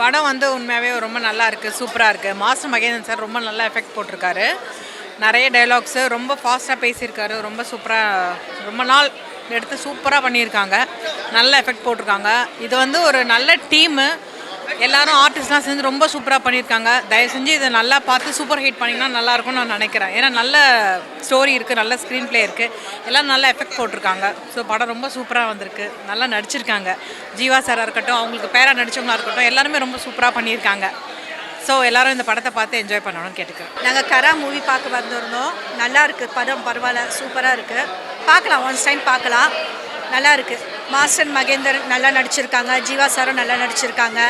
படம் வந்து உண்மையாகவே ரொம்ப நல்லா இருக்குது, சூப்பராக இருக்குது. மாஸ்டர் மகேந்திரன் சார் ரொம்ப நல்லா எஃபெக்ட் போட்டிருக்காரு. நிறைய டைலாக்ஸு ரொம்ப ஃபாஸ்ட்டாக பேசியிருக்காரு. ரொம்ப சூப்பராக, ரொம்ப நாள் எடுத்து சூப்பராக பண்ணியிருக்காங்க. நல்ல எஃபெக்ட் போட்டிருக்காங்க. இது வந்து ஒரு நல்ல டீமு, எல்லாரும் ஆர்டிஸ்ட்லாம் சேர்ந்து ரொம்ப சூப்பராக பண்ணியிருக்காங்க. தயவு செஞ்சு இதை நல்லா பார்த்து சூப்பர் ஹிட் பண்ணிங்கன்னா நல்லாயிருக்கும்னு நான் நினைக்கிறேன். ஏன்னா நல்ல ஸ்டோரி இருக்குது, நல்ல ஸ்க்ரீன் ப்ளே இருக்குது, எல்லாம் நல்ல எஃபெக்ட் போட்டிருக்காங்க. ஸோ படம் ரொம்ப சூப்பராக வந்திருக்கு, நல்லா நடிச்சிருக்காங்க. ஜீவா சாராக இருக்கட்டும், அவங்களுக்கு பேராக நடித்தவங்களாக இருக்கட்டும், எல்லாருமே ரொம்ப சூப்பராக பண்ணியிருக்காங்க. ஸோ எல்லோரும் இந்த படத்தை பார்த்து என்ஜாய் பண்ணணும்னு கேட்டுக்கிறேன். நாங்கள் கரா மூவி பார்க்க வந்திருந்தோம். நல்லா இருக்குது படம், பரவாயில்ல, சூப்பராக இருக்குது. பார்க்கலாம், ஒன்ஸ் டைம் பார்க்கலாம், நல்லா இருக்குது. மாஸ்டர் மகேந்திரன் நல்லா நடிச்சிருக்காங்க, ஜீவா சாரும் நல்லா நடிச்சிருக்காங்க,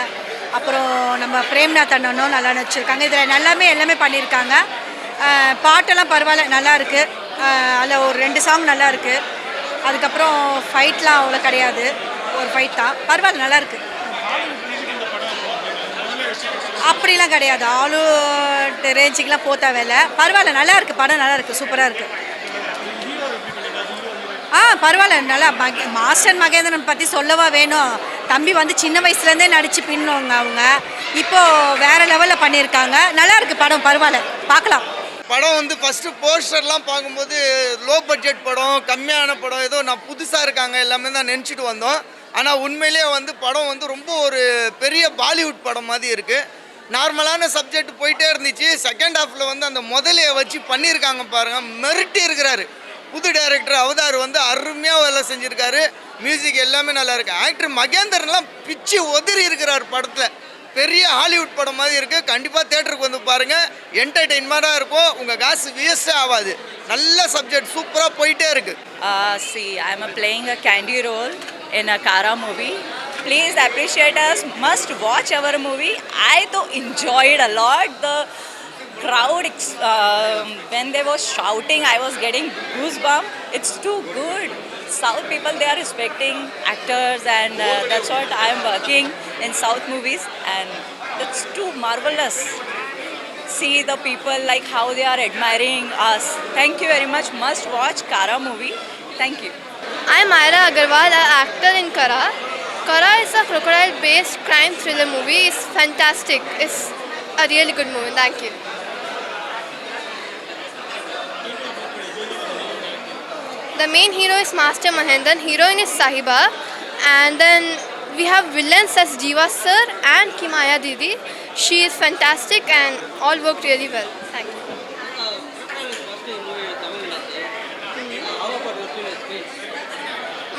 அப்புறம் நம்ம பிரேம்நாத் அண்ணனும் நல்லா நடிச்சிருக்காங்க. இதில் எல்லாமே பண்ணியிருக்காங்க. பாட்டெல்லாம் பரவாயில்ல, நல்லா இருக்குது. அதில் ஒரு 2 சாங் நல்லா இருக்குது. அதுக்கப்புறம் ஃபைட்லாம் அவ்வளோ கிடையாது, ஒரு ஃபைட் தான், பரவாயில்ல, நல்லா இருக்குது. அப்படிலாம் கிடையாது, ஆளு ரேஞ்சுக்கெலாம் போத்தா வேலை, பரவாயில்ல, நல்லா இருக்குது. படம் நல்லா இருக்குது, சூப்பராக இருக்குது. பரவாயில்ல, நல்லா. மாஸ்டர் மகேந்திரன் பற்றி சொல்லவா வேணும்? தம்பி வந்து சின்ன வயசுலேருந்தே நடித்து பின்னவங்க. அவங்க இப்போது வேறு லெவலில் பண்ணியிருக்காங்க. நல்லா இருக்குது படம், பரவாயில்ல, பார்க்கலாம். படம் வந்து ஃபஸ்ட்டு போஸ்டர்லாம் பார்க்கும்போது லோ பட்ஜெட் படம், கம்மியான படம், ஏதோ நான் புதுசாக இருக்காங்க எல்லாமே தான் நினச்சிட்டு வந்தோம். ஆனால் உண்மையிலேயே வந்து படம் வந்து ரொம்ப ஒரு பெரிய பாலிவுட் படம் மாதிரி இருக்குது. நார்மலான சப்ஜெக்ட் போயிட்டே இருந்துச்சு. செகண்ட் ஹாஃபில் வந்து அந்த முதலையை வச்சு பண்ணியிருக்காங்க பாருங்கள், மெரிட்டி இருக்கிறாரு. புது டைரக்டர் அவதார் வந்து அருமையாக வேலை செஞ்சுருக்காரு. மியூசிக் எல்லாமே நல்லா இருக்குது. ஆக்டர் மகேந்திரன்லாம் பிச்சு உதறி இருக்கிறார் படத்தில். பெரிய ஹாலிவுட் படம் மாதிரி இருக்குது. கண்டிப்பாக தேட்டருக்கு வந்து பாருங்கள், என்டர்டெயின்மெண்ட்டாக இருக்கும், உங்கள் காசு வேஸ்ட்டே ஆகாது. நல்ல சப்ஜெக்ட், சூப்பராக போயிட்டே இருக்குது. See, I'm playing a candy role in a Kara movie. Please appreciate us. Must watch our movie. I though enjoyed a lot. The crowd, when they were shouting, I was getting goosebumps. It's too good. South people, they are respecting actors, and that's what I am working in South movies, and it's too marvelous. See the people, like how they are admiring us. Thank you very much. Must watch Kara movie. Thank you. I am Myra Agarwal, an actor in Kara. Kara is a crocodile-based crime thriller movie. It's fantastic. It's a really good movie. Thank you. The main hero is Master Mahendran, heroine is Sahiba, and then we have villains as Jiva sir and Kimaya Didi. She is fantastic and all worked really well. Thank you.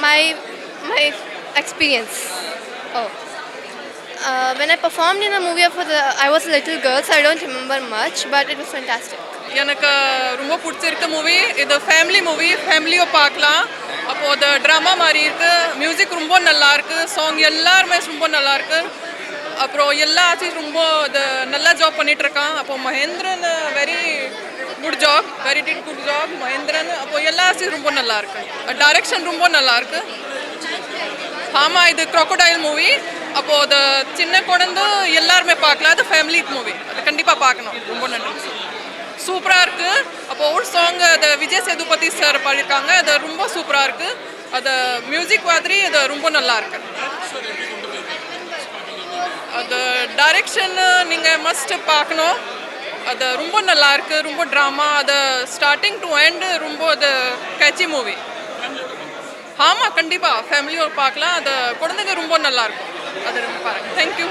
My experience. When I performed in the movie I was a little girl, so I don't remember much, but it was fantastic. எனக்கு ரொம்ப பிடிச்சிருக்க movie இது. Family movie, ஃபேமிலியோ பார்க்கலாம். அப்போது அது drama மாதிரி இருக்குது. Music ரொம்ப நல்லாயிருக்கு, சாங் எல்லாருமே ரொம்ப நல்லாயிருக்கு. அப்புறம் எல்லா ஆர்டிஸ்ட் ரொம்ப அது நல்லா ஜாப் பண்ணிகிட்ருக்கான். அப்போது Mahendran very good job, good job Mahendran. அப்போது எல்லா ஆர்டிஸ்ட் ரொம்ப நல்லாயிருக்கு. டைரக்ஷன் ரொம்ப நல்லாயிருக்கு. ஆமாம், இது க்ரோக்கோடைல் மூவி. அப்போது அது சின்ன குழந்தை எல்லாருமே பார்க்கலாம். அது ஃபேமிலி மூவி, அது கண்டிப்பாக பார்க்கணும். ரொம்ப நன்றி. சூப்பராக இருக்குது. அப்போது ஒரு சாங் அது விஜய் சேதுபதி சார் பாடியிருக்காங்க, அது ரொம்ப சூப்பராக இருக்குது. அது மியூசிக் மாதிரி அது ரொம்ப நல்லா இருக்கு. அது டைரெக்ஷன் நீங்கள் மஸ்ட் பார்க்கணும். அது ரொம்ப நல்லா இருக்குது, ரொம்ப ட்ராமா. அது ஸ்டார்டிங் டு எண்டு ரொம்ப அது கேட்சி மூவி. ஆமாம், கண்டிப்பாக ஃபேமிலியோடு பார்க்கலாம். அது குழந்தைங்க ரொம்ப நல்லாயிருக்கும். அது ரொம்ப பாருங்கள். தேங்க்யூ.